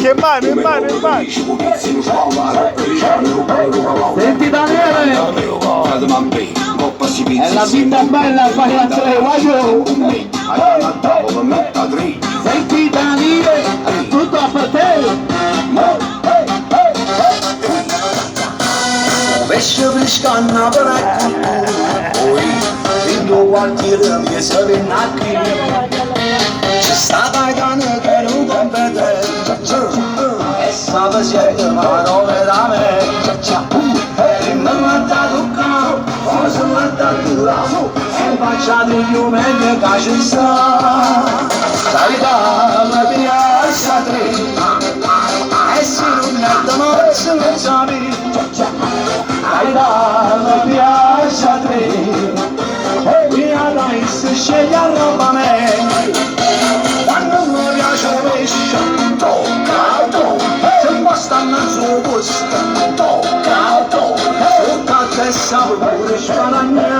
Che mano, in mano, in mano. Senti Daniele, è la vita bella, fai la tre, guaglio. Senti Daniele, tutto per te. Beşe bışkanla bırak oy Indo guardiere mi sabe naki Stava gana gano gombede Essa vazia mano verame Mamma da duca Osma da dura E baciato io meglio cacissa Salida la via sadri E si non è da noi se lo sapi la piazza tre e via dai se sceglie a roba me quando non piace lo pesce tocca se basta non so gusto tocca tocca a te sa pure sparagna